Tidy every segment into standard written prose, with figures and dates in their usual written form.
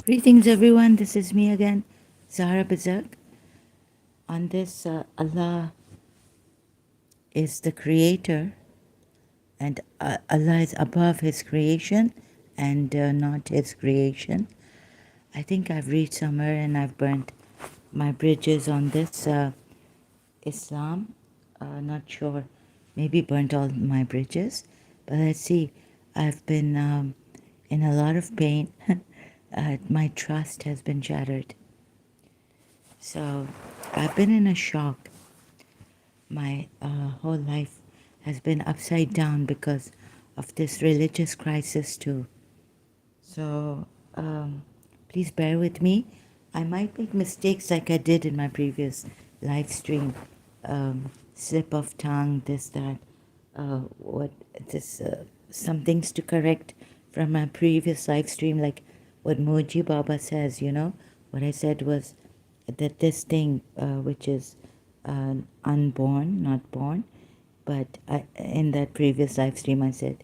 Greetings, everyone. This is me again, Zahra Bazak. On this, Allah is the creator, and Allah is above His creation and not His creation. I think I've reached somewhere and I've burnt my bridges on this Islam. Not sure. Maybe burnt all my bridges. But let's see. I've been in a lot of pain. My trust has been shattered. So I've been in a shock. My whole life has been upside down because of this religious crisis too. So please bear with me. I might make mistakes like I did in my previous live stream. Slip of tongue, this, that, some things to correct from my previous live stream, like what Moji Baba says, what I said was that this thing, which is unborn, not born, but in that previous live stream I said,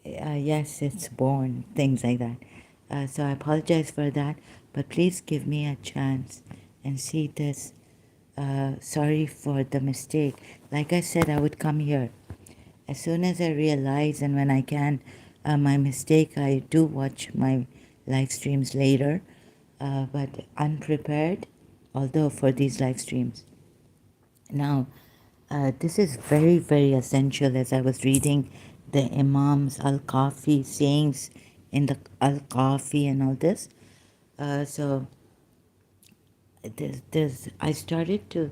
yes, it's born, things like that. So I apologize for that, but please give me a chance and see this. Sorry for the mistake. Like I said, I would come here. As soon as I realize and when I can, my mistake, I do watch my live streams later, but unprepared, although for these live streams. Now, this is very, very essential as I was reading the Imam's Al-Kafi sayings in the Al-Kafi and all this. So I started to,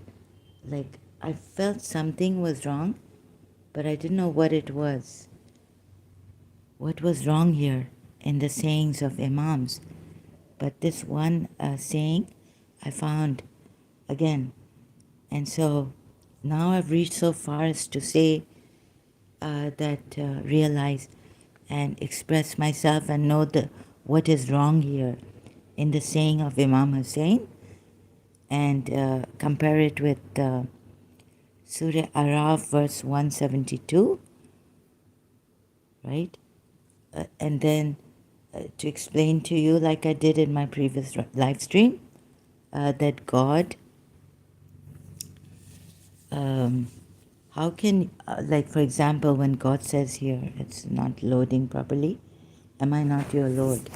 I felt something was wrong, but I didn't know what it was. What was wrong here in the sayings of Imams? But this one saying I found again. And so now I've reached so far as to say realize and express myself and know what is wrong here in the saying of Imam Hussein, and compare it with Surah Araf verse 172, right? And then to explain to you, like I did in my previous live stream, that God, how can, like for example, when God says here, it's not loading properly, am I not your Lord?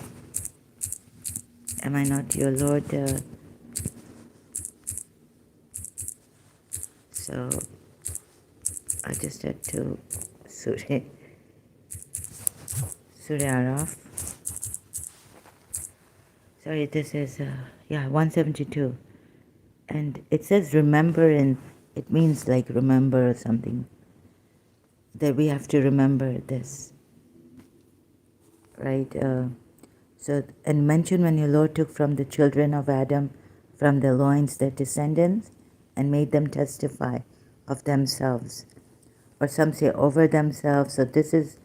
Am I not your Lord? So I just had to Surah Araf. Sorry, this is 172, and it says remember, and it means like remember or something, that we have to remember this, right? So, and mention when your Lord took from the children of Adam, from their loins their descendants, and made them testify of themselves, or some say over themselves. So this is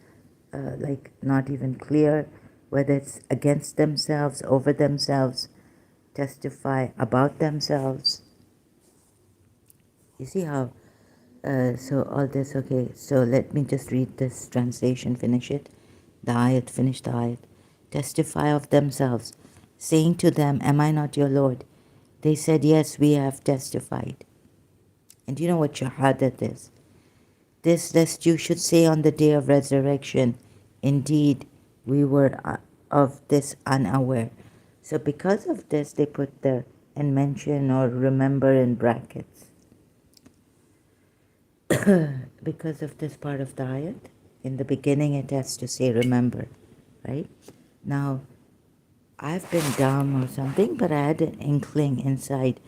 not even clear whether it's against themselves, over themselves, testify about themselves. You see how, so all this, okay, so let me just read this translation, finish it, finish the ayat. Testify of themselves, saying to them, am I not your Lord? They said, yes, we have testified. And you know what shahadat is? This lest you should say on the day of resurrection, indeed, we were of this unaware. So because of this, they put the and mention or remember in brackets. Because of this part of the ayat, in the beginning it has to say remember, right? Now, I've been dumb or something, but I had an inkling inside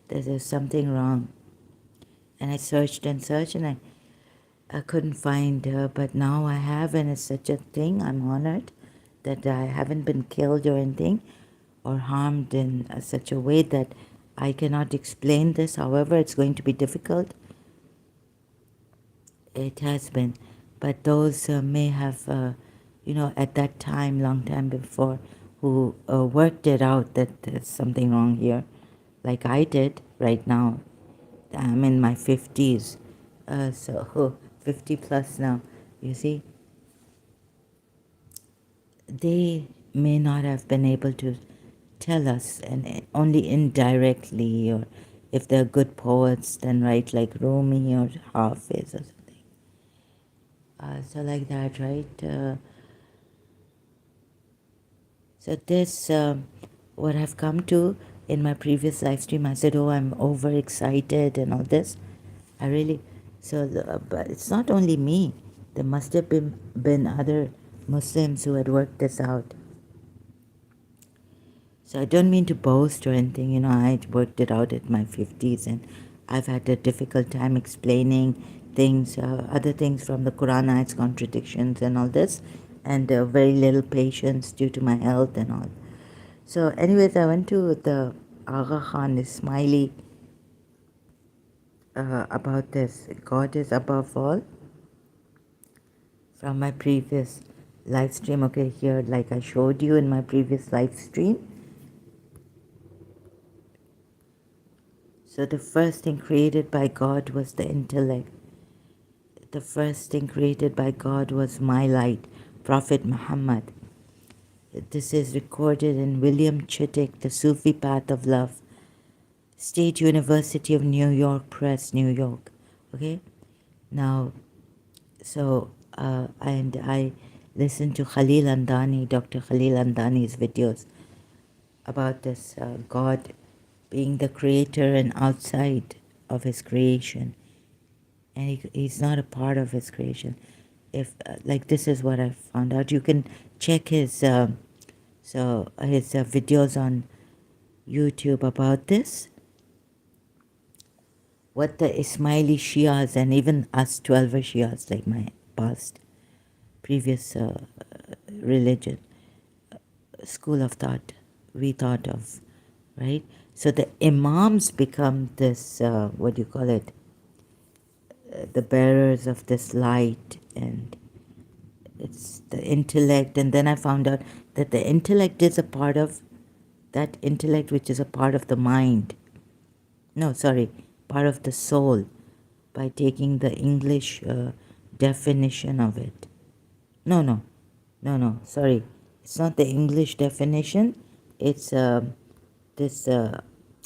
that there's something wrong. And I searched and searched, and I couldn't find her, but now I have, and it's such a thing. I'm honored that I haven't been killed or anything, or harmed in such a way that I cannot explain this, however, it's going to be difficult. It has been. But those may have, at that time, long time before, who worked it out that there's something wrong here, like I did right now. I'm in my 50s, so 50 plus now, you see. They may not have been able to tell us, and only indirectly, or if they're good poets, then write like Rumi or Hafiz or something. So like that, right? So this, what I've come to in my previous live stream, I said, oh, I'm overexcited and all this. I really, but it's not only me. There must have been other Muslims who had worked this out. So I don't mean to boast or anything, I worked it out at my 50s, and I've had a difficult time explaining things, other things from the Quran, its contradictions and all this, and very little patience due to my health and all. So anyways, I went to the Agha Khan Ismaili about this. God is above all, from my previous live stream. Okay, here, like I showed you in my previous live stream. So the first thing created by God was the intellect. The first thing created by God was my light, Prophet Muhammad. This is recorded in William Chittick, The Sufi Path of Love, State University of New York Press, New York. Okay? Now, and I listened to Khalil Andani, Dr. Khalil Andani's videos about this God being the creator and outside of his creation. And he's not a part of his creation. If like this is what I found out. You can check his videos on YouTube about this. What the Ismaili Shias and even us 12er Shias, like my past previous religion, school of thought, we thought of, right? So the imams become this, what do you call it? The bearers of this light, and it's the intellect. And then I found out that the intellect is a part of that intellect, which is a part of the mind. No, sorry, part of the soul, by taking the English definition of it. No, sorry. It's not the English definition. It's this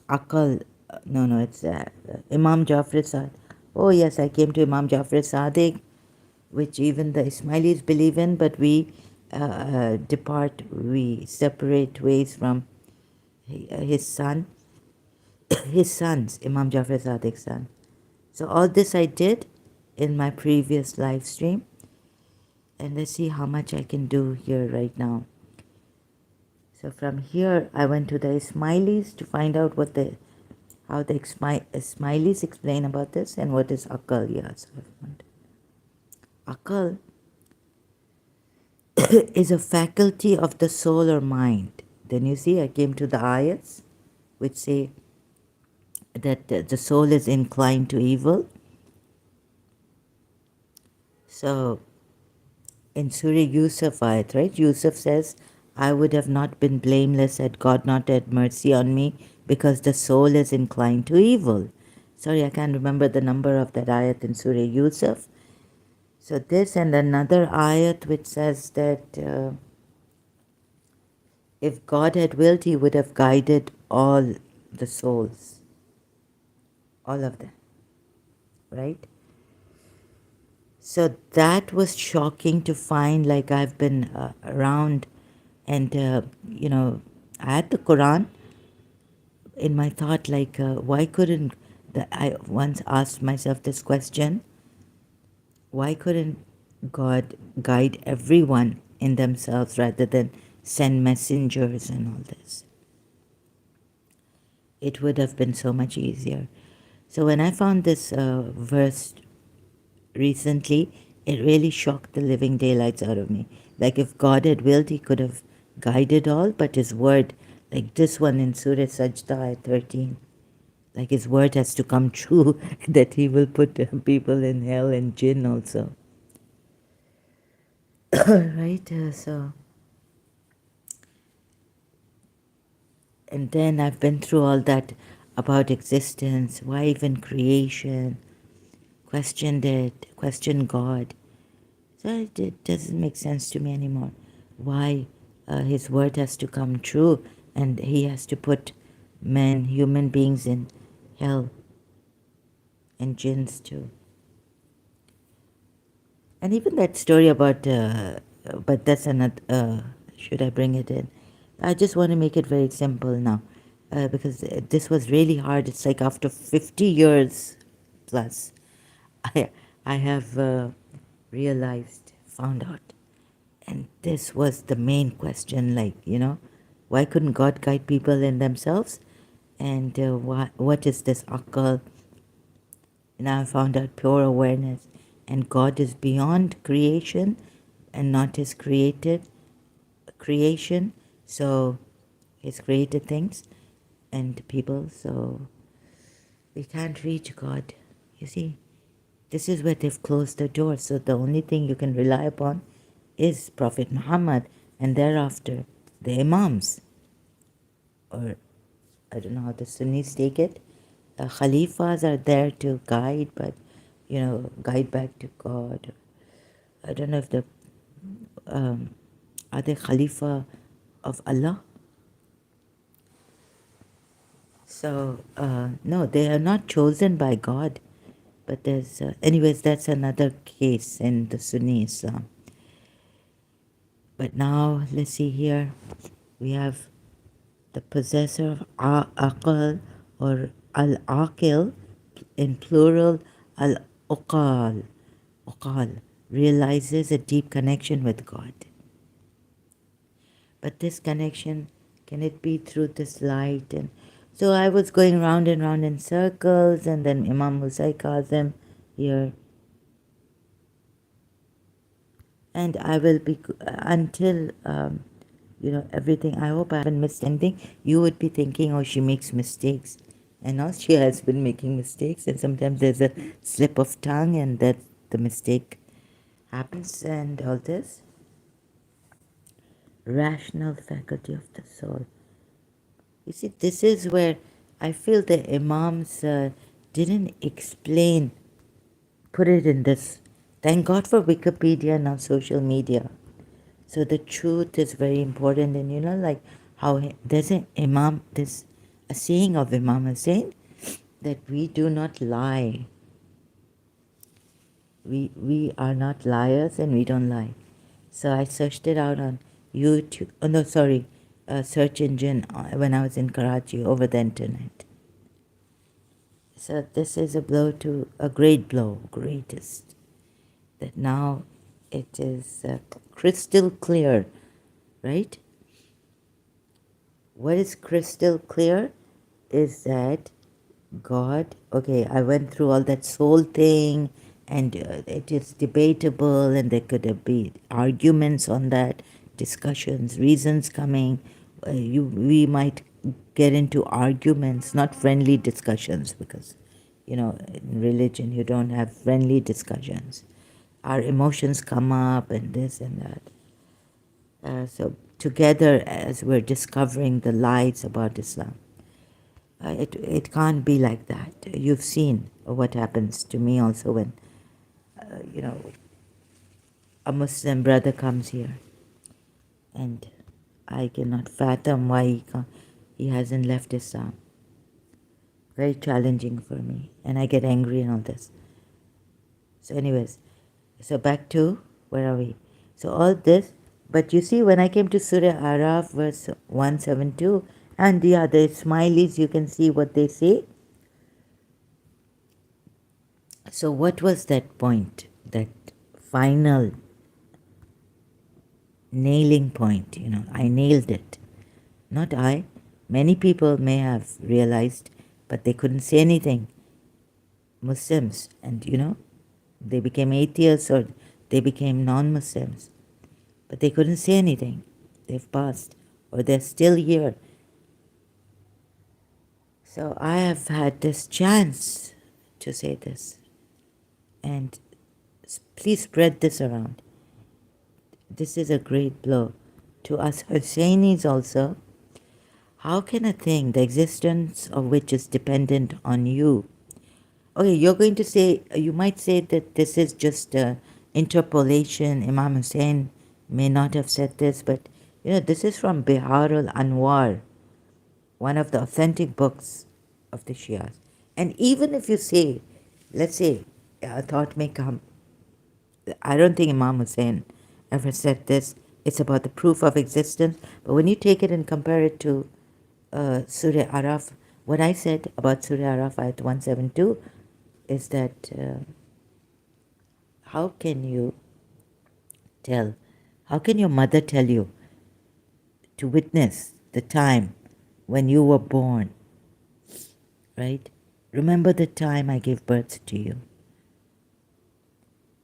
Akal. No, it's Imam Jafar Sadiq. Oh, yes, I came to Imam Jafar Sadiq, which even the Ismailis believe in, but we we separate ways from his son, his sons, Imam Jafar Sadiq's son. So all this I did in my previous live stream. And let's see how much I can do here right now. So from here, I went to the Ismailis to find out how the Ismailis explain about this and what is Akal. Yes, Akal is a faculty of the soul or mind. Then you see, I came to the ayats, which say that the soul is inclined to evil. So in Surah Yusuf ayat, right? Yusuf says, I would have not been blameless had God not had mercy on me, because the soul is inclined to evil. Sorry, I can't remember the number of that ayat in Surah Yusuf. So this and another ayat which says that if God had willed, he would have guided all the souls. All of them. Right? So that was shocking to find. Like, I've been around and, I had the Quran in my thought, like, why couldn't, I once asked myself this question, why couldn't God guide everyone in themselves rather than send messengers and all this? It would have been so much easier. So when I found this verse recently, it really shocked the living daylights out of me. Like, if God had willed, he could have guided all, but his word, like this one in Surah Sajda 13, Like his word has to come true that he will put people in hell and jinn also. Right? So, and then I've been through all that about existence, why even creation, questioned it, questioned God. So it doesn't make sense to me anymore. Why his word has to come true and he has to put men, human beings in hell and jinns too. And even that story about, but that's another, should I bring it in? I just want to make it very simple now because this was really hard. It's like after 50 years plus, I, I have realized, found out. And this was the main question, like, why couldn't God guide people in themselves? And what is this akal? And I found out pure awareness. And God is beyond creation and not his created creation. So his created things and people. So we can't reach God. You see, this is where they've closed the door. So the only thing you can rely upon is Prophet Muhammad and thereafter the Imams. Or I don't know how the Sunnis take it. Khalifas are there to guide, but guide back to God. I don't know if the are they Khalifa of Allah? So no, they are not chosen by God. But there's, anyways, that's another case in the Sunni Islam. But now let's see here. We have the possessor of aqal or al-aqil, in plural al-uqal. Uqal realizes a deep connection with God. But this connection, can it be through this light? And so I was going round and round in circles, and then Imam Hussein Kazim here. And I will be until everything. I hope I haven't missed anything. You would be thinking, oh, she makes mistakes, and now she has been making mistakes, and sometimes there's a slip of tongue, and that the mistake happens, and all this. Rational faculty of the soul. You see, this is where I feel the Imams didn't explain, put it in this. Thank God for Wikipedia and now social media. So the truth is very important, and like how there's an Imam, there's a saying of Imam Hussein that we do not lie. We are not liars and we don't lie. So I searched it out on YouTube. Oh no, sorry, search engine when I was in Karachi over the internet. So this is a blow to a great blow, greatest. That now it is crystal clear, right? What is crystal clear is that God, okay, I went through all that soul thing, and it is debatable, and there could be arguments on that, discussions, reasons coming. We might get into arguments, not friendly discussions, because, in religion you don't have friendly discussions. Our emotions come up, and this and that. So together, as we're discovering the lies about Islam, it can't be like that. You've seen what happens to me also when, a Muslim brother comes here, and I cannot fathom why he hasn't left Islam. Very challenging for me, and I get angry and all this. So anyways, so back to, where are we? So all this, but you see, when I came to Surah Araf, verse 172, and the other smileys, you can see what they say. So what was that point, that final nailing point? I nailed it. Not I. Many people may have realized, but they couldn't say anything. Muslims, and they became atheists or they became non-Muslims, but they couldn't say anything. They've passed, or they're still here. So I have had this chance to say this, and please spread this around. This is a great blow to us Husseinis also. How can a thing, the existence of which is dependent on you? Okay, you're going to say, you might say that this is just interpolation. Imam Hussein may not have said this, but this is from Bihar al Anwar, one of the authentic books of the Shias. And even if you say, let's say, a thought may come, I don't think Imam Hussein ever said this. It's about the proof of existence. But when you take it and compare it to Surah Araf, what I said about Surah Araf ayat 172 is that how can you tell, how can your mother tell you to witness the time when you were born, right? Remember the time I gave birth to you.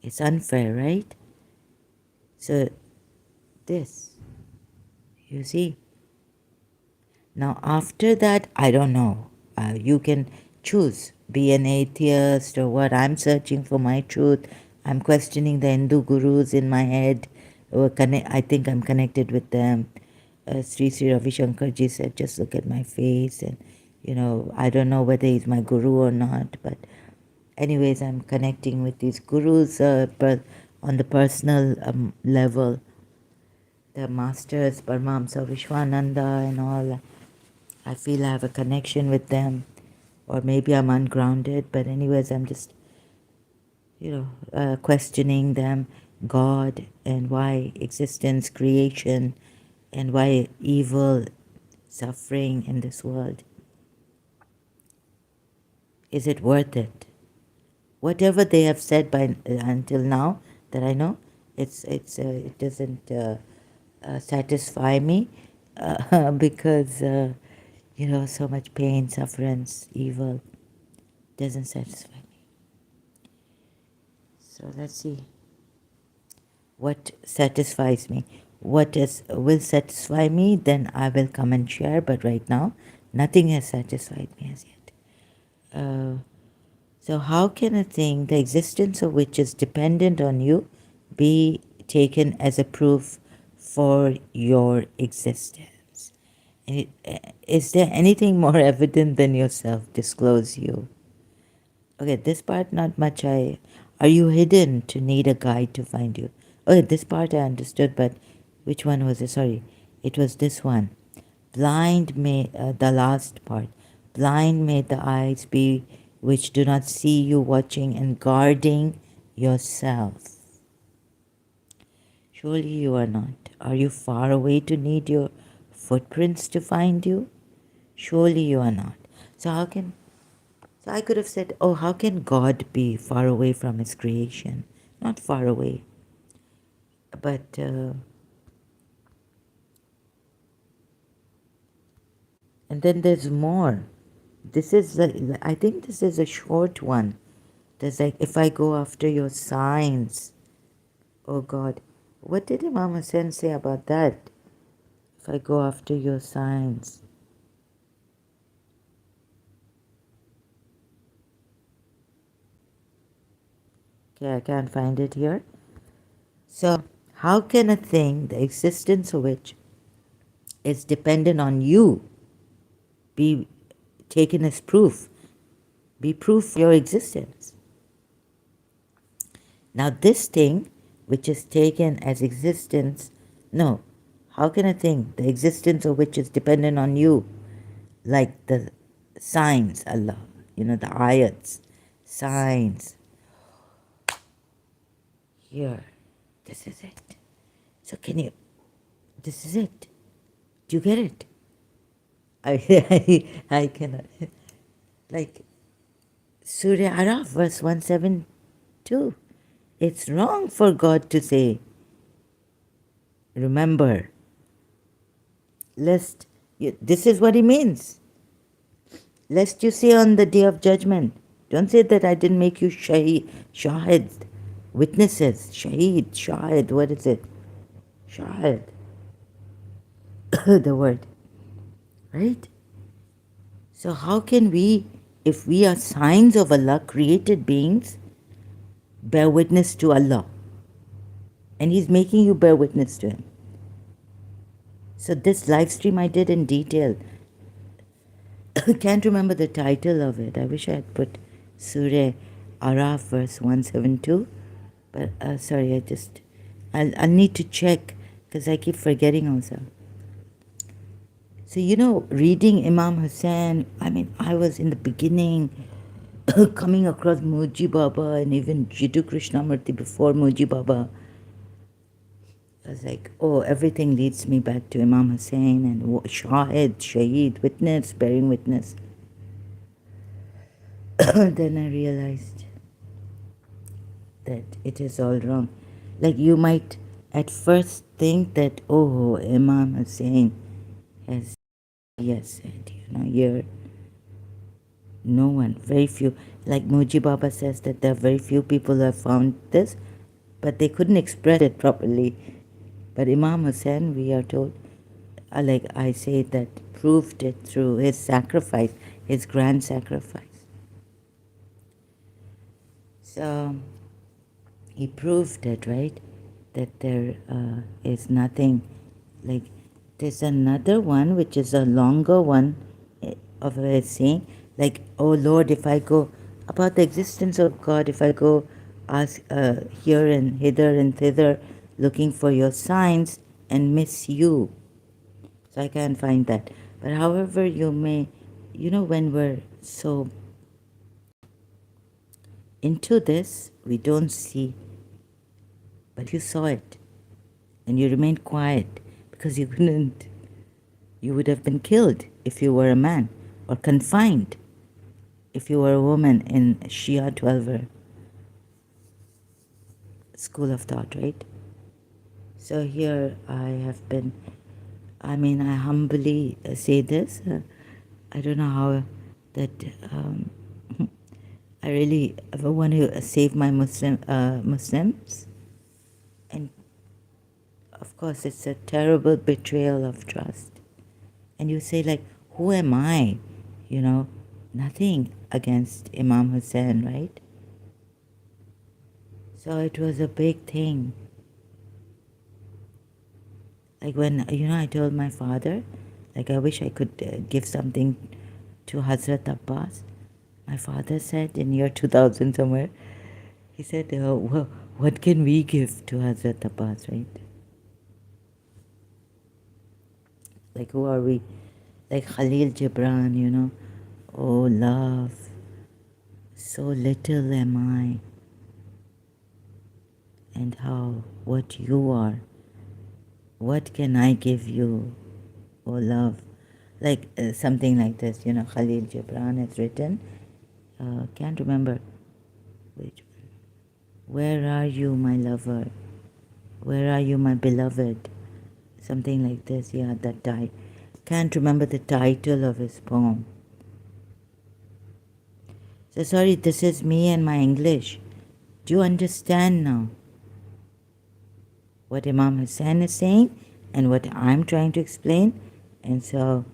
It's unfair, right? So this, you see. Now after that, I don't know. You can choose, be an atheist or what. I'm searching for my truth. I'm questioning the Hindu gurus in my head. I think I'm connected with them. Sri Ravi Shankarji said, just look at my face. And, I don't know whether he's my guru or not. But anyways, I'm connecting with these gurus on the personal level. The masters, Paramahamsa Vishwananda and all. I feel I have a connection with them. Or maybe I'm ungrounded. But anyways, I'm just, questioning them, God, and why existence, creation, and why evil, suffering in this world. Is it worth it? Whatever they have said by until now that I know, it doesn't satisfy me because so much pain, sufferance, evil doesn't satisfy me. So let's see what satisfies me. What will satisfy me, then I will come and share. But right now, nothing has satisfied me as yet. So how can a thing, the existence of which is dependent on you, be taken as a proof for your existence? Is there anything more evident than yourself? Disclose you. Okay, this part not much. Are you hidden to need a guide to find you? Okay, this part I understood, but which one was it? Sorry, it was this one. Blind may the last part. Blind may the eyes be which do not see you watching and guarding yourself. Surely you are not. Are you far away to need your footprints to find you? Surely you are not. So I could have said, oh, how can God be far away from his creation? Not far away. But and then there's more. I think this is a short one. There's like, if I go after your signs, oh God, what did Imam Hussein say about that? If I go after your signs. Okay, I can't find it here. So, how can a thing, the existence of which is dependent on you, be taken as proof, be proof of your existence? Now, this thing, which is taken as existence, no. How can a thing, the existence of which is dependent on you, like the signs, Allah, the ayats, signs. Here, this is it. So this is it. Do you get it? I cannot. Like, Surah Araf, verse 172. It's wrong for God to say, remember, lest, this is what he means. Lest you say on the day of judgment, don't say that I didn't make you shahid, witnesses, shaheed, shahid, what is it? Shahid, the word, right? So how can we, if we are signs of Allah, created beings, bear witness to Allah? And He's making you bear witness to Him. So this live stream I did in detail. I can't remember the title of it. I wish I had put Surah Araf verse 172. But sorry, I'll need to check because I keep forgetting also. So, reading Imam Hussain, I mean, I was in the beginning coming across Muji Baba and even Jiddu Krishnamurti before Muji Baba. I was like, oh, everything leads me back to Imam Hussain and Shahid, Shaheed, witness, bearing witness. Then I realized that it is all wrong. Like you might at first think that, oh, Imam Hussain has said, you're no one, very few. Like Muji Baba says that there are very few people who have found this, but they couldn't express it properly. But Imam Hussain, we are told, like I say, that proved it through his sacrifice, his grand sacrifice. So he proved it, right? That there is nothing like. There's another one which is a longer one of a saying, like, "Oh Lord, if I go about the existence of God, if I go ask here and hither and thither, looking for your signs and miss you." So I can't find that. But however you may, when we're so into this, we don't see, but you saw it and you remained quiet because you couldn't. You would have been killed if you were a man, or confined if you were a woman in Shia 12 school of thought, right? So here I have been, I humbly say this. I don't know how that I really want to save my Muslims. And of course, it's a terrible betrayal of trust. And you say, like, who am I? Nothing against Imam Hussain, right? So it was a big thing. Like when, I told my father, like, I wish I could give something to Hazrat Abbas. My father said in year 2000 somewhere, he said, well, what can we give to Hazrat Abbas, right? Like, who are we? Like Khalil Gibran, oh, love, so little am I, and what you are, what can I give you, oh, love? Like something like this, Khalil Gibran has written. Can't remember which one. Where are you, my lover? Where are you, my beloved? Something like this, yeah, that type. Can't remember the title of his poem. So sorry, this is me and my English. Do you understand now what Imam Hussain is saying and what I'm trying to explain? And so,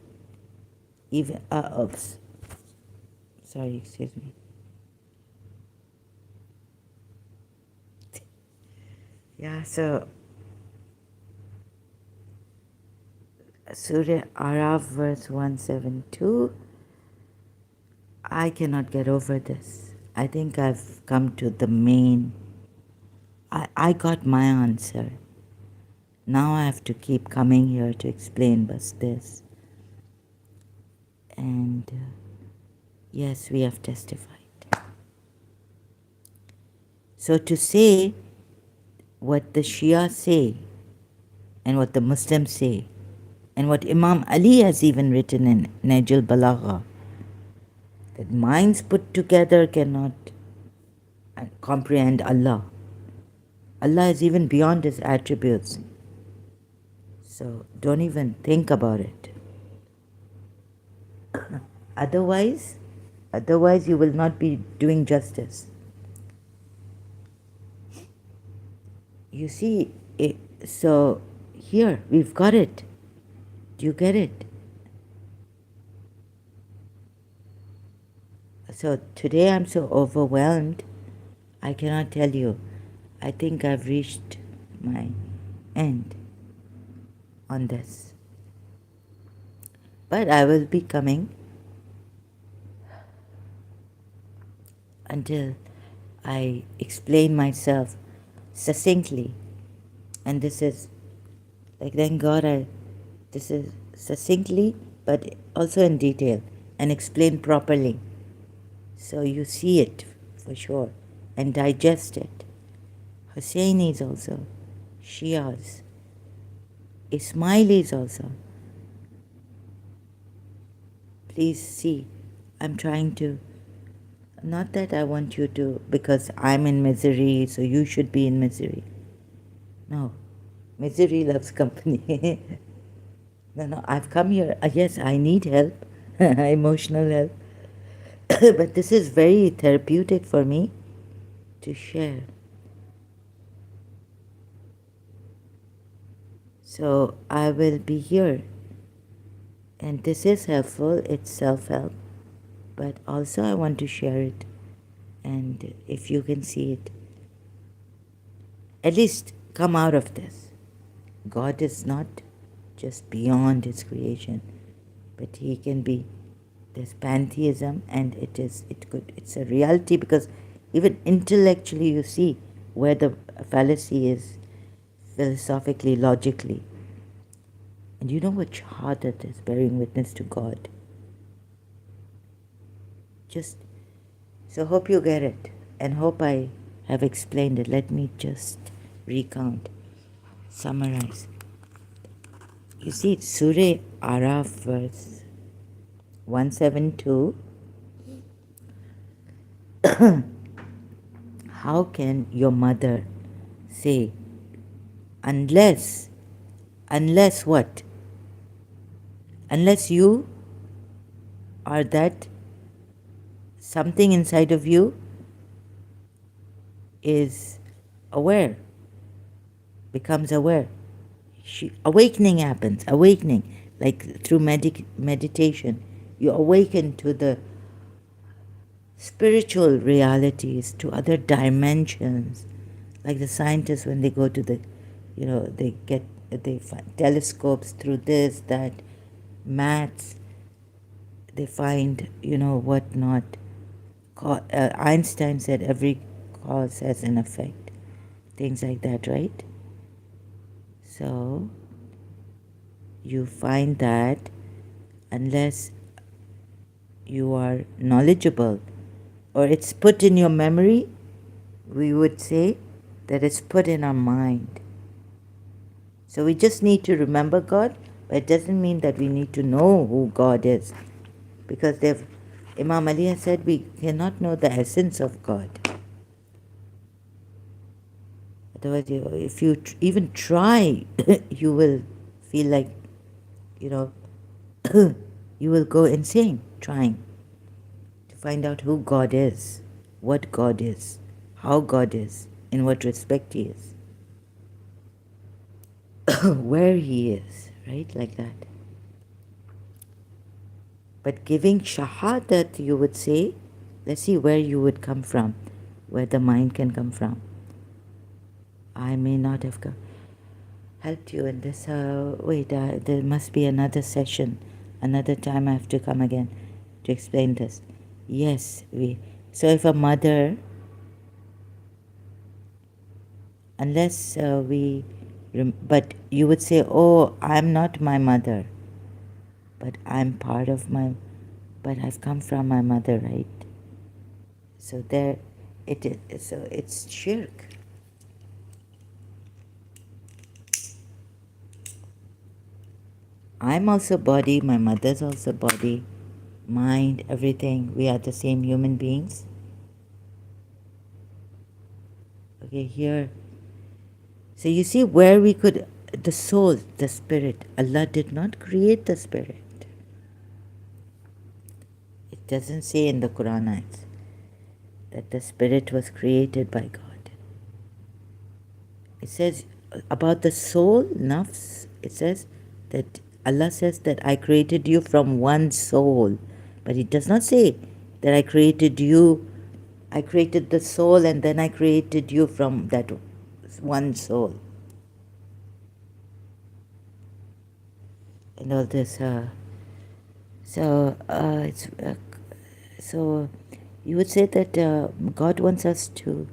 even, oops. Sorry, excuse me. Yeah, so Surah Araf verse 172. I cannot get over this. I think I've come to the main. I got my answer. Now I have to keep coming here to explain but this. And yes, we have testified. So to say what the Shia say and what the Muslims say and what Imam Ali has even written in Najul Balagha, that minds put together cannot comprehend Allah. Allah is even beyond His attributes. So don't even think about it. Otherwise you will not be doing justice. You see, so here we've got it. Do you get it? So today I'm so overwhelmed, I cannot tell you. I think I've reached my end on this. But I will be coming until I explain myself succinctly. And this is like, thank God, this is succinctly, but also in detail and explained properly. So you see it for sure and digest it. Husseinis also, Shias, Ismailis also. Please see, I'm trying to, not that I want you to, because I'm in misery, so you should be in misery. No, misery loves company. No, I've come here. Yes, I need help, emotional help. But this is very therapeutic for me to share. So I will be here. And this is helpful, it's self help. But also, I want to share it. And if you can see it, at least come out of this. God is not just beyond His creation, but He can be. There's pantheism, and it's a reality, because even intellectually you see where the fallacy is, philosophically, logically. And you know what shahadat is, bearing witness to God. Just so hope you get it, and hope I have explained it. Let me just recount, summarize. You see, Surah Araf, verse 172. How can your mother say, unless what? Unless you are that something inside of you is aware, becomes aware. Awakening happens, awakening, like through meditation. You awaken to the spiritual realities, to other dimensions. Like the scientists, when they go to the, they find telescopes through this, that, maths, they find, what not. Einstein said every cause has an effect. Things like that, right? So, you find that unless you are knowledgeable, or it's put in your memory, we would say that it's put in our mind. So we just need to remember God, but it doesn't mean that we need to know who God is. Because Imam Ali has said we cannot know the essence of God. Otherwise, if you even try, you will feel like, you will go insane trying to find out who God is, what God is, how God is, in what respect He is, where He is, right? Like that. But giving shahadat, you would say, let's see where you would come from, where the mind can come from. I may not have helped you in this. Wait, there must be another session. Another time I have to come again to explain this. Yes, so if a mother, unless but you would say, oh, I'm not my mother, but I'm part of but I've come from my mother, right? So there, it is. So it's shirk. I'm also body, my mother's also body, mind, everything. We are the same human beings. Okay, here. So you see where we could, the soul, the spirit. Allah did not create the spirit. It doesn't say in the Quran that the spirit was created by God. It says about the soul, nafs, it says that Allah says that I created you from one soul. But it does not say that I created you. I created the soul and then I created you from that one soul. And all this. So you would say that God wants us to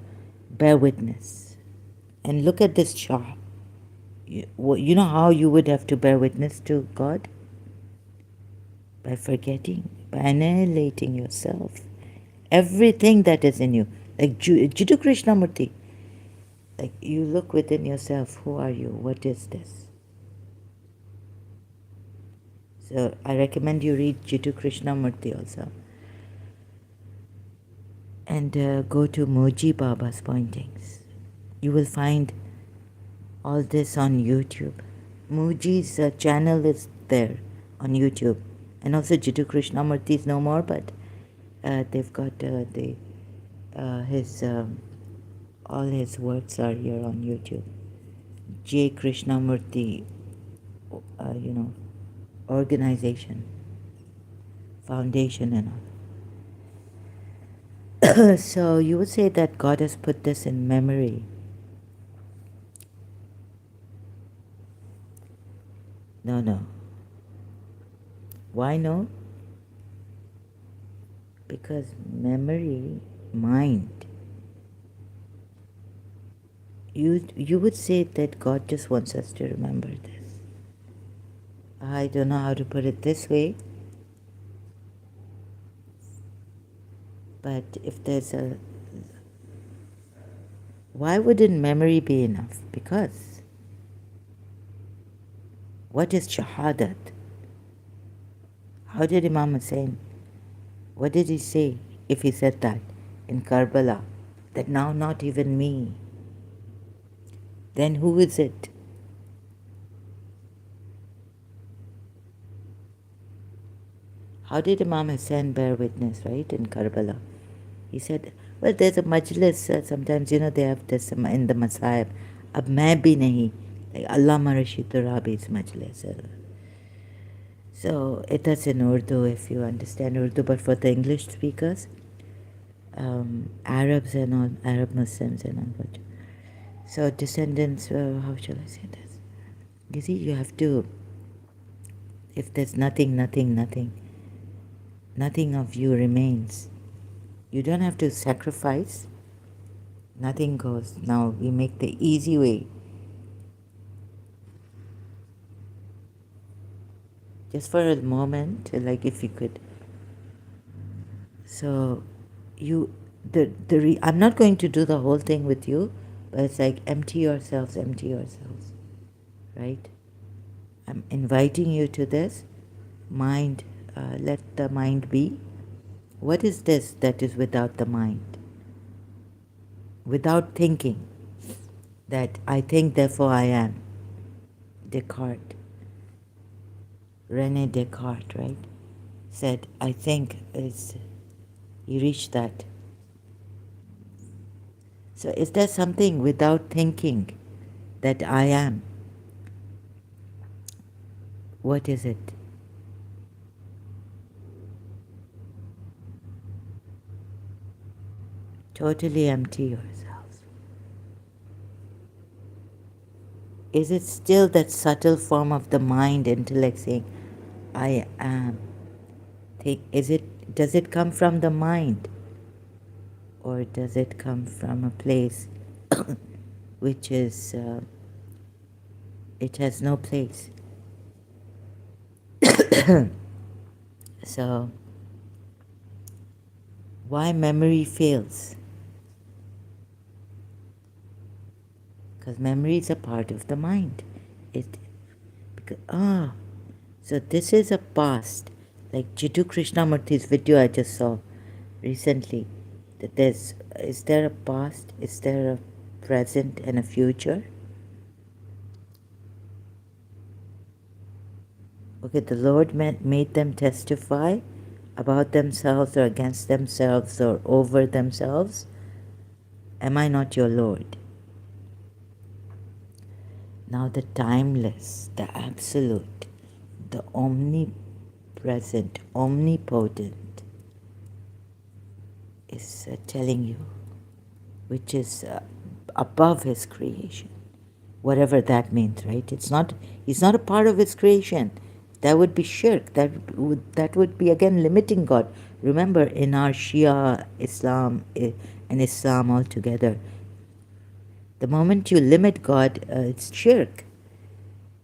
bear witness. And look at this chart. You know how you would have to bear witness to God? By forgetting, by annihilating yourself. Everything that is in you. Like Jiddu Krishnamurti. Like you look within yourself. Who are you? What is this? So I recommend you read Jiddu Krishnamurti also. And go to Moji Baba's pointings. You will find all this on YouTube. Muji's channel is there on YouTube. And also Jiddu Krishnamurti is no more, but they've got his all his works are here on YouTube. J. Krishnamurti, organization, foundation and all. So you would say that God has put this in memory. No. Why no? Because memory, mind. You would say that God just wants us to remember this. I don't know how to put it this way. But if there's a... Why wouldn't memory be enough? Because what is shahadat? How did Imam Hussain, what did he say if he said that in Karbala? That now not even me. Then who is it? How did Imam Hussain bear witness, right, in Karbala? He said, well, there's a majlis, sometimes, they have this in the Masahib. Ab main bhi nahi. Like Allama Rashid Rabi's majlis. So it is in Urdu if you understand Urdu, but for the English speakers, Arabs and all, Arab Muslims and all. So descendants, how shall I say this? You see, you have to, if there's nothing of you remains. You don't have to sacrifice. Nothing goes. Now we make the easy way. Just for a moment, like if you could. So I'm not going to do the whole thing with you, but it's like empty yourselves, right? I'm inviting you to this. Mind, let the mind be. What is this that is without the mind? Without thinking. That I think, therefore I am. Descartes. René Descartes, right? Said, I think is, he reached that. So is there something without thinking that I am? What is it? Totally empty yourselves. Is it still that subtle form of the mind, intellect saying, I am? Does it come from the mind? Or does it come from a place which is, it has no place? So, why memory fails? Because memory is a part of the mind. So this is a past, like Jiddu Krishnamurti's video I just saw recently. That is there a past? Is there a present and a future? Okay, the Lord made them testify about themselves or against themselves or over themselves. Am I not your Lord? Now the timeless, the absolute, the omnipresent, omnipotent, is telling you, which is above his creation, whatever that means, right? He's not a part of his creation. That would be shirk. That would be again limiting God. Remember, in our Shia Islam and Islam altogether, the moment you limit God, it's shirk.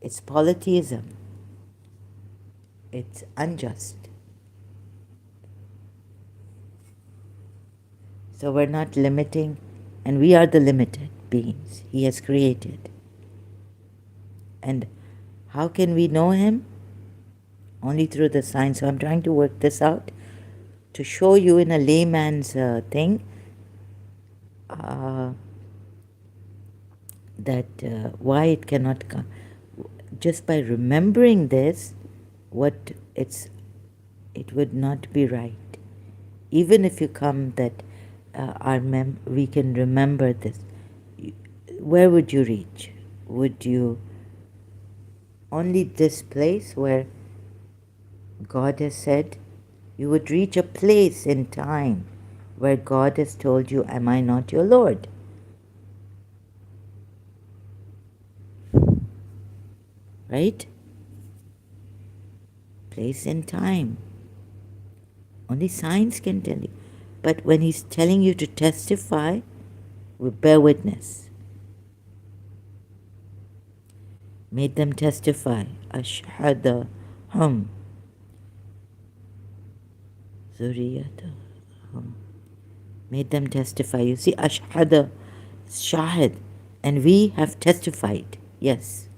It's polytheism. It's unjust. So we're not limiting, and we are the limited beings He has created. And how can we know Him? Only through the signs. So I'm trying to work this out to show you in a layman's thing uh, that why it cannot come. Just by remembering this, what it would not be right. Even if you come that we can remember this, where would you reach? Would you only this place where God has said you would reach a place in time where God has told you, am I not your Lord? Right? Place in time. Only science can tell you. But when He's telling you to testify, we bear witness. Made them testify. Ashhadahum zuriyatahum. Made them testify. You see, ashhada, shahid. And we have testified. Yes.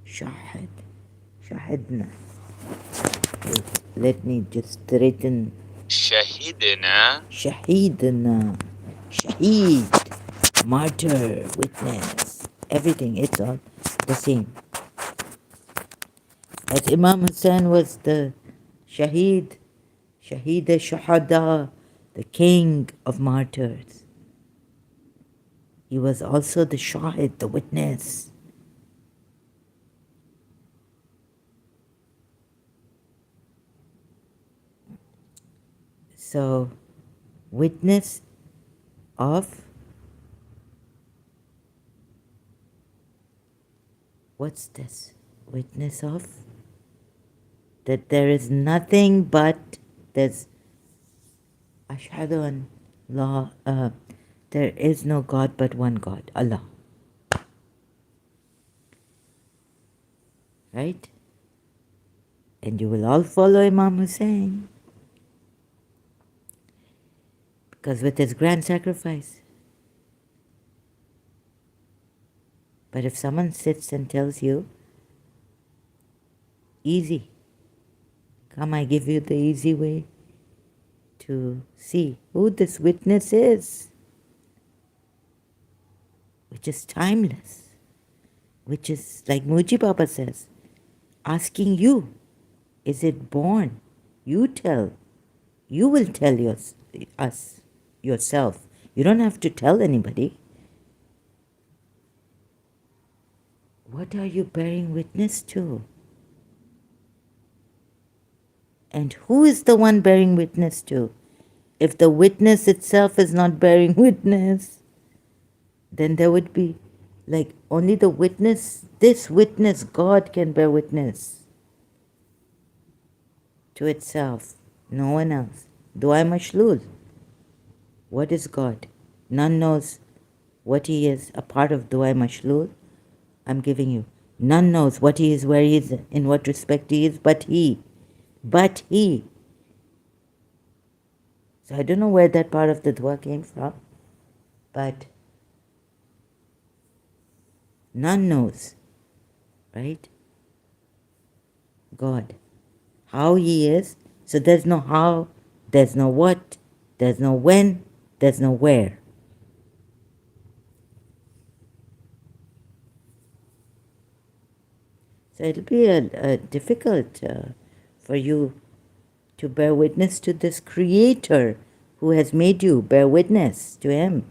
Shahid. Shahidna. Let me just straighten. Shahidna. Shahidna. Shaheed. Martyr. Witness. Everything. It's all the same. As Imam Hussein was the Shaheed, Shaheed al-Shuhada, the king of martyrs. He was also the Shahid, the witness. So, witness of, what's this? Witness of that there is nothing but, there's Ashhadu an la, there is no God but one God, Allah. Right? And you will all follow Imam Hussein. Because with his grand sacrifice. But if someone sits and tells you, easy, come, I give you the easy way to see who this witness is, which is timeless, which is, like Muji Baba says, asking you, is it born? You tell. You will tell us yourself. You don't have to tell anybody. What are you bearing witness to? And who is the one bearing witness to? If the witness itself is not bearing witness, then there would be, like, only the witness, this witness, God can bear witness to itself, no one else. Dua mashlul. What is God? None knows what He is, a part of Dua mashlul. I'm giving you. None knows what He is, where He is, in what respect He is, but He. But He. So I don't know where that part of the dua came from, but none knows, right? God. How He is. So there's no how, there's no what, there's no when, there's no where. So it'll be a difficult for you to bear witness to this Creator who has made you. Bear witness to Him.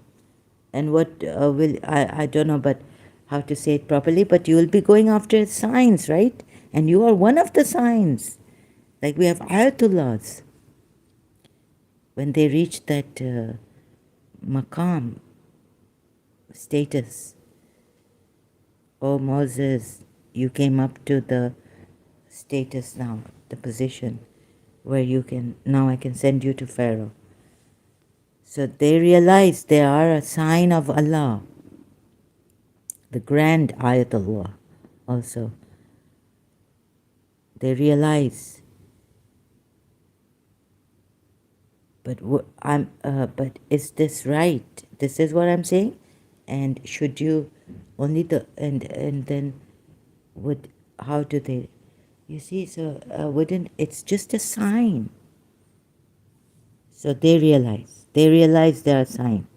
And what I don't know but how to say it properly, but you will be going after signs, right? And you are one of the signs. Like we have ayatullahs. when they reach that maqam status, oh Moses, you came up to the status now, the position where you can, now I can send you to Pharaoh. So they realize they are a sign of Allah, the grand Ayatullah also. They realize, but but is this right? This is what I'm saying, and should you only the and then would how do they? You see, so wouldn't it's just a sign? So they realize they're a sign,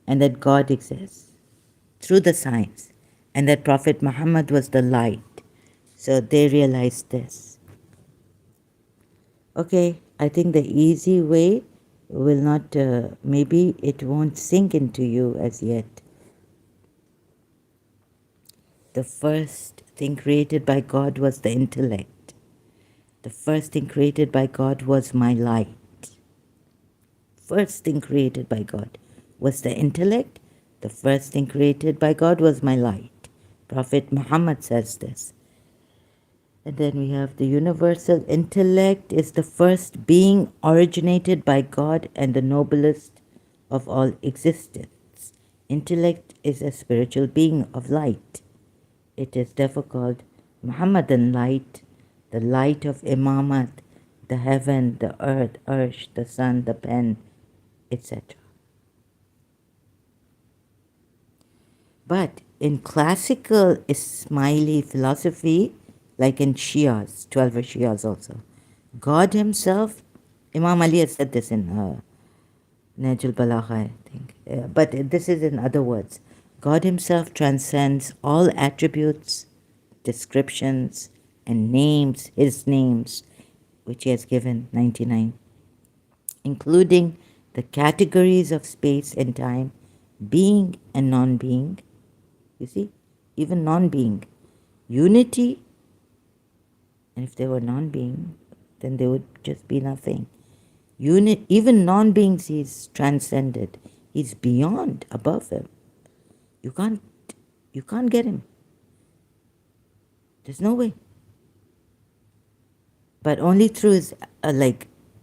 and that God exists through the signs, and that Prophet Muhammad was the light. So they realize this. Okay, I think the easy way will not, maybe it won't sink into you as yet. The first thing created by God was the intellect. The first thing created by God was my light. First thing created by God was the intellect. The first thing created by God was my light. Prophet Muhammad says this. And then we have the universal intellect is the first being originated by God and the noblest of all existence. Intellect is a spiritual being of light. It is therefore called Muhammadan light, the light of Imamat, the heaven, the earth, Arsh, the sun, the pen, etc. But in classical Ismaili philosophy, like in Shias, 12 Shias also, God himself, Imam Ali has said this in Najul Balagha, I think, but this is in other words. God himself transcends all attributes, descriptions, and names, his names, which he has given 99, including the categories of space and time, being and non-being. You see, even non-being, unity, and if they were non-being, then they would just be nothing. Even non-beings, he's transcended. He's beyond, above him. You can't get him. There's no way. But only through his,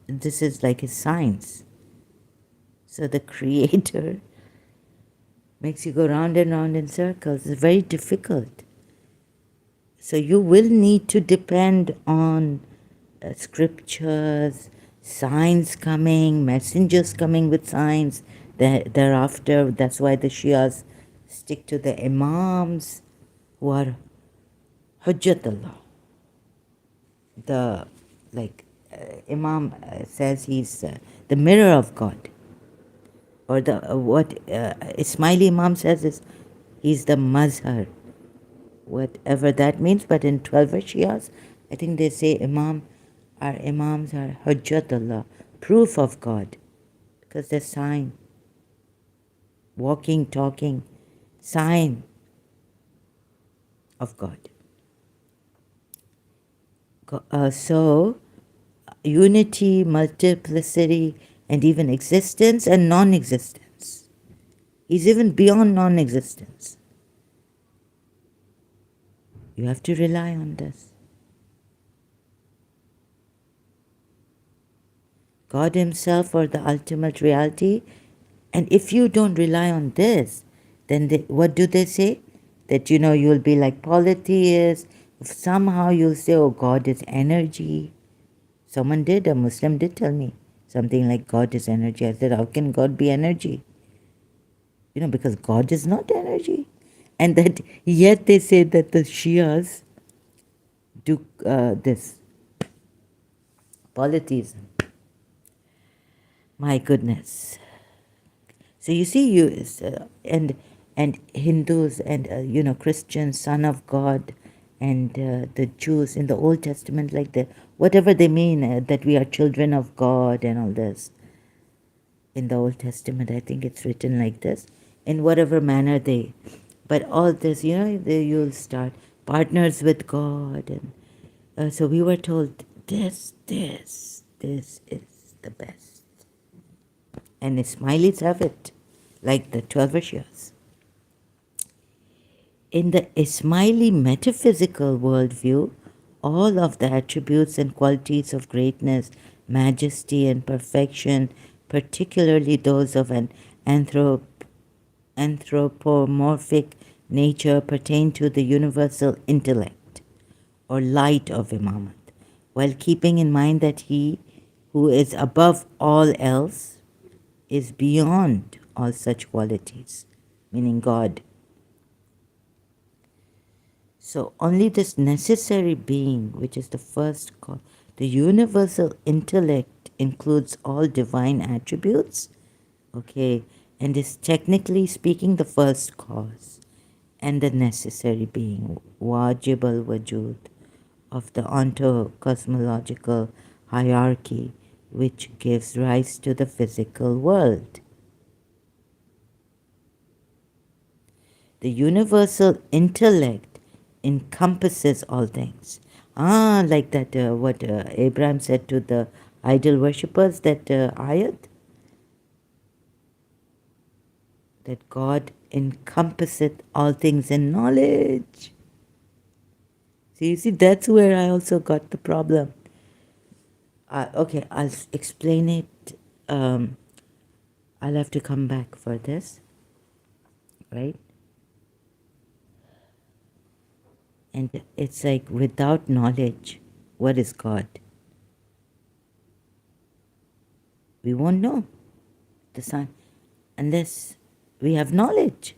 this is like his science. So the creator makes you go round and round in circles. It's very difficult. So you will need to depend on scriptures, signs coming, messengers coming with signs. Thereafter, that's why the Shias stick to the Imams who are Hujjatullah. The Imam says he's the mirror of God, or the what Ismaili Imam says is he's the Mazhar, whatever that means. But in 12 Shias, I think they say our Imams are Hujjatullah, proof of God, because they're sign, walking, talking, sign of God. So, unity, multiplicity, and even existence and non-existence. He's even beyond non-existence. You have to rely on this. God himself or the ultimate reality. And if you don't rely on this, then what do they say? That, you'll be like polytheists. Somehow you'll say, oh, God is energy. A Muslim did tell me something like God is energy. I said, how can God be energy? Because God is not energy. And that yet they say that the Shias do this polytheism. My goodness. So you see, and Hindus and Christians, son of God, and the Jews in the Old Testament, like whatever they mean, that we are children of God and all this. In the Old Testament, I think it's written like this, in whatever manner but all this, you'll start partners with God, and so we were told this is the best. and Ismailis have it, like the 12 Shias. In the Ismaili metaphysical worldview, all of the attributes and qualities of greatness, majesty, and perfection, particularly those of an anthropomorphic nature, pertain to the universal intellect or light of Imamat, while keeping in mind that he who is above all else is beyond all such qualities, meaning God. So only this necessary being, which is the first cause, the universal intellect includes all divine attributes, okay, and is technically speaking the first cause and the necessary being, wajib al-wujud, of the ontocosmological hierarchy which gives rise to the physical world. The universal intellect encompasses all things. Ah, like that, what Abraham said to the idol worshippers, that ayat, that God encompasseth all things in knowledge. So you see, that's where I also got the problem. Okay, I'll explain it. I'll have to come back for this, right? And it's like without knowledge, what is God? We won't know the Son unless we have knowledge.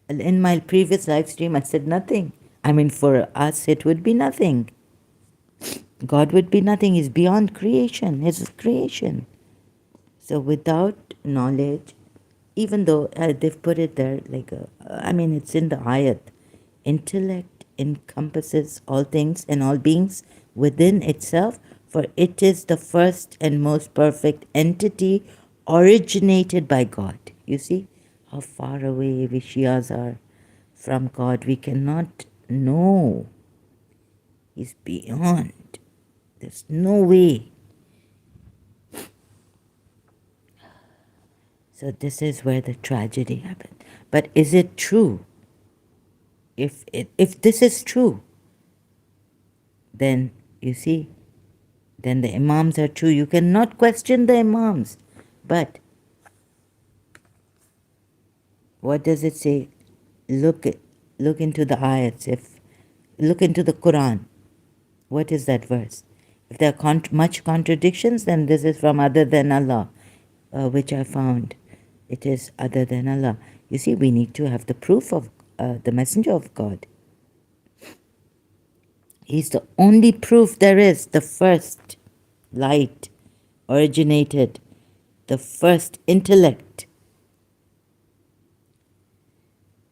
In my previous live stream, I said nothing. I mean, for us, it would be nothing. God would be nothing. He's beyond creation, His creation. So without knowledge, even though they've put it there, like, I mean, it's in the ayat, intellect encompasses all things and all beings within itself, for it is the first and most perfect entity originated by God. You see how far away we Shias are from God. We cannot know. He's beyond. There's no way. So this is where the tragedy happened. But is it true? If this is true, then you see, then the Imams are true. You cannot question the Imams. But what does it say? Look into the ayats. Look into the Quran. What is that verse? If there are much contradictions, then this is from other than Allah, which I found. It is other than Allah. You see, we need to have the proof of the Messenger of God. He's the only proof there is, the first light originated, the first intellect.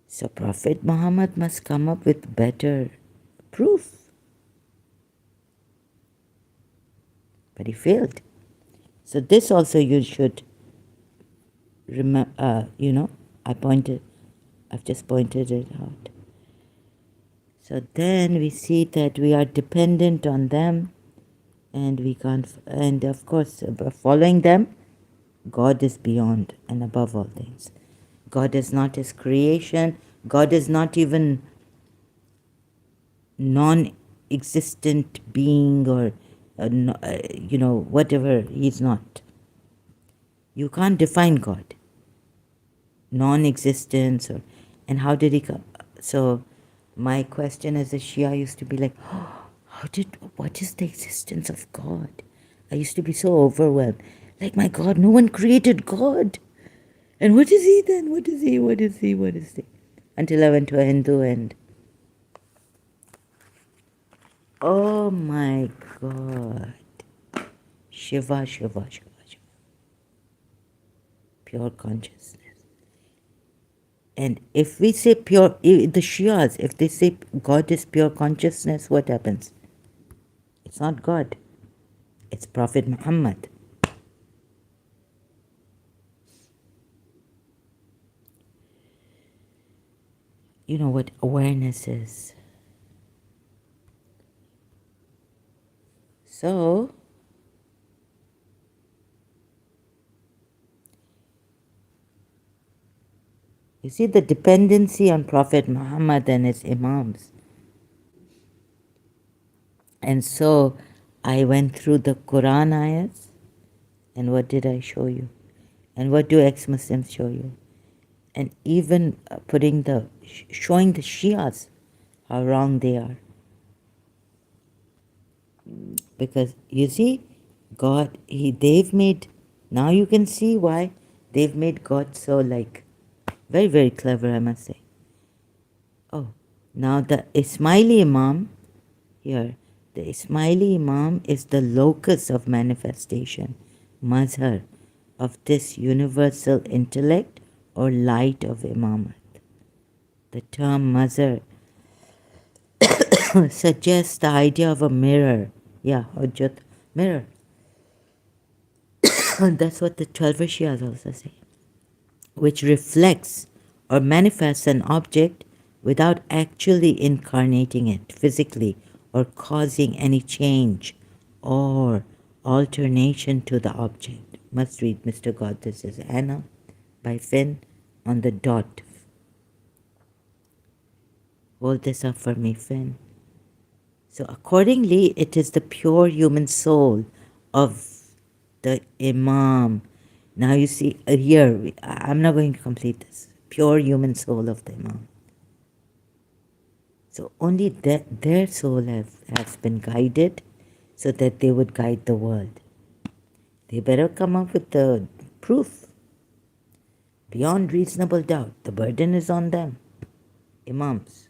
So Prophet Muhammad must come up with better proof. But he failed. So this also you should remember, I've just pointed it out. So then we see that we are dependent on them, and we can't, and of course, following them, God is beyond and above all things. God is not His creation. God is not even non-existent being or, whatever. He's not. You can't define God. Non-existence or, and how did He come? So my question as a Shia used to be like, oh, what is the existence of God? I used to be so overwhelmed. Like, my God, no one created God. And what is He then? What is He? What is He? What is He? Until I went to a Hindu and, oh my God. Shiva, Shiva, Shiva, Shiva. Pure consciousness. And if we say pure, the Shias, if they say God is pure consciousness, what happens? It's not God. It's Prophet Muhammad. You know what awareness is. So, You see the dependency on Prophet Muhammad and his Imams. And so I went through the Quran ayats, and what did I show you? And what do ex-Muslims show you? And even showing the Shias how wrong they are. Because you see, they've made, now you can see why they've made God so very, very clever, I must say. Oh, now the Ismaili Imam here, the Ismaili Imam is the locus of manifestation, mazhar, of this universal intellect or light of Imamat. The term mazhar suggests the idea of a mirror. Yeah, Hujjat, mirror. That's what the Twelver Shias also say. Which reflects or manifests an object without actually incarnating it physically or causing any change or alternation to the object. Must read Mr. God. This is Anna by Finn on the dot. Hold this up for me, Finn. So accordingly, it is the pure human soul of the Imam. Now you see, here, I'm not going to complete this. Pure human soul of the Imam. So only their soul has been guided so that they would guide the world. They better come up with the proof. Beyond reasonable doubt, the burden is on them. Imams.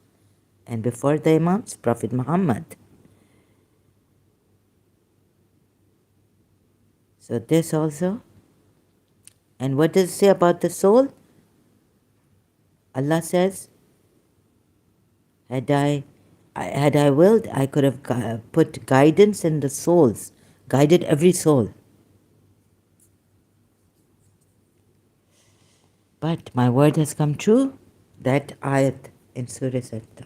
And before the Imams, Prophet Muhammad. So this also. And what does it say about the soul? Allah says, had I willed, I could have put guidance in the souls, guided every soul. But my word has come true, that ayat in Surah Sajda.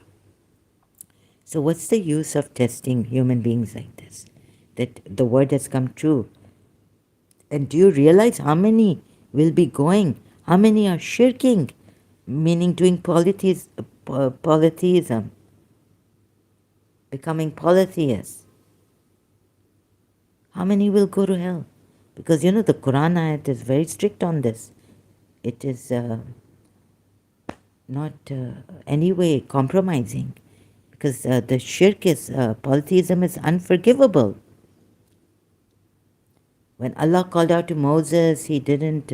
So what's the use of testing human beings like this? That the word has come true. And do you realize how many will be going? How many are shirking? Meaning doing polytheism. Becoming polytheists. How many will go to hell? Because the Quran ayat is very strict on this. It is not any way compromising. Because the shirk is, polytheism is unforgivable. When Allah called out to Moses, he didn't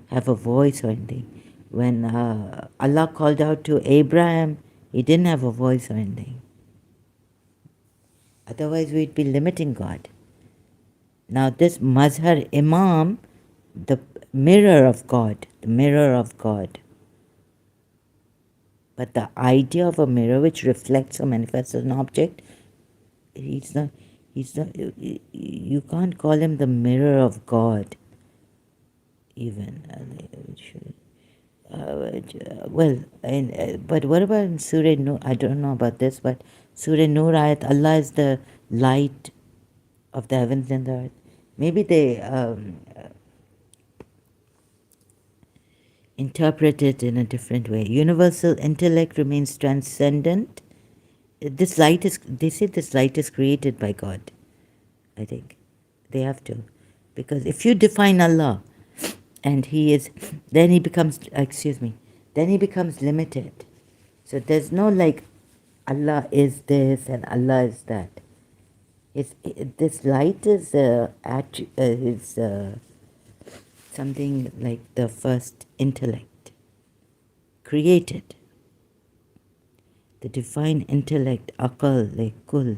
have a voice or anything. When Allah called out to Abraham, he didn't have a voice or anything. Otherwise, we'd be limiting God. Now, this Mazhar Imam, the mirror of God, the mirror of God. But the idea of a mirror which reflects or manifests an object, he's not, you can't call him the mirror of God, even. But what about in Surah Nur? I don't know about this, but Surah Nur ayat, Allah is the light of the heavens and the earth. Maybe they interpret it in a different way. Universal intellect remains transcendent. They say this light is created by God. I think they have to. Because if you define Allah and then he becomes limited. So there's no Allah is this and Allah is that. This light is something like the first intellect created. The divine intellect, akal, kul.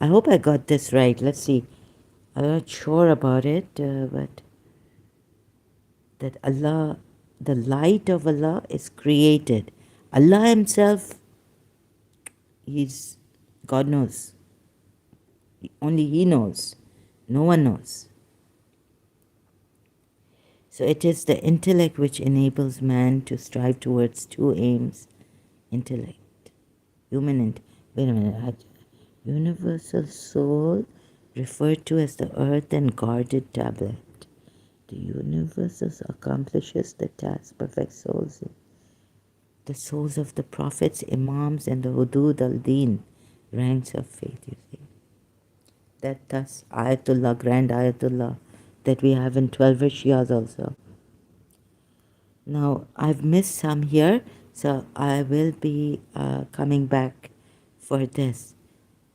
I hope I got this right. Let's see. I'm not sure about it, but that Allah, the light of Allah is created. Allah himself, God knows. Only he knows. No one knows. So it is the intellect which enables man to strive towards two aims. Intellect. Wait a minute. Universal soul referred to as the earth and guarded tablet. The universe accomplishes the task, perfect souls. the souls of the prophets, imams, and the hudud al-din, ranks of faith, you see. That thus Ayatullah, Grand Ayatullah, that we have in 12 Shiyas also. Now, I've missed some here, so I will be coming back for this,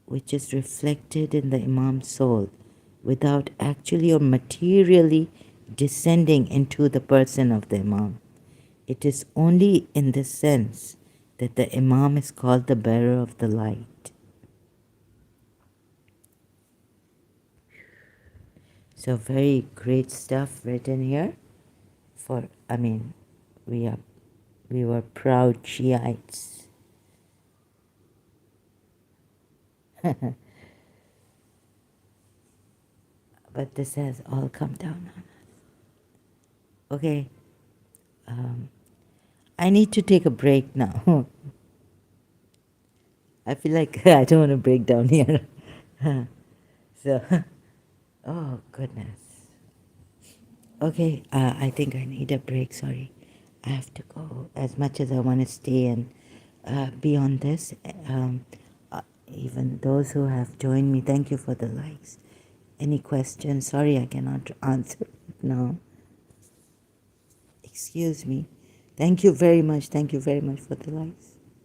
which is reflected in the Imam's soul without actually or materially descending into the person of the Imam. It is only in the sense that the Imam is called the bearer of the light. So very great stuff written here. We are we were proud Shiites. But this has all come down on us. Okay, I need to take a break now. I feel like I don't want to break down here. So, oh goodness. Okay, I think I need a break. Sorry, I have to go. As much as I want to stay and be on this, even those who have joined me, thank you for the likes. Any questions? Sorry, I cannot answer now. Excuse me. Thank you very much. Thank you very much for the likes.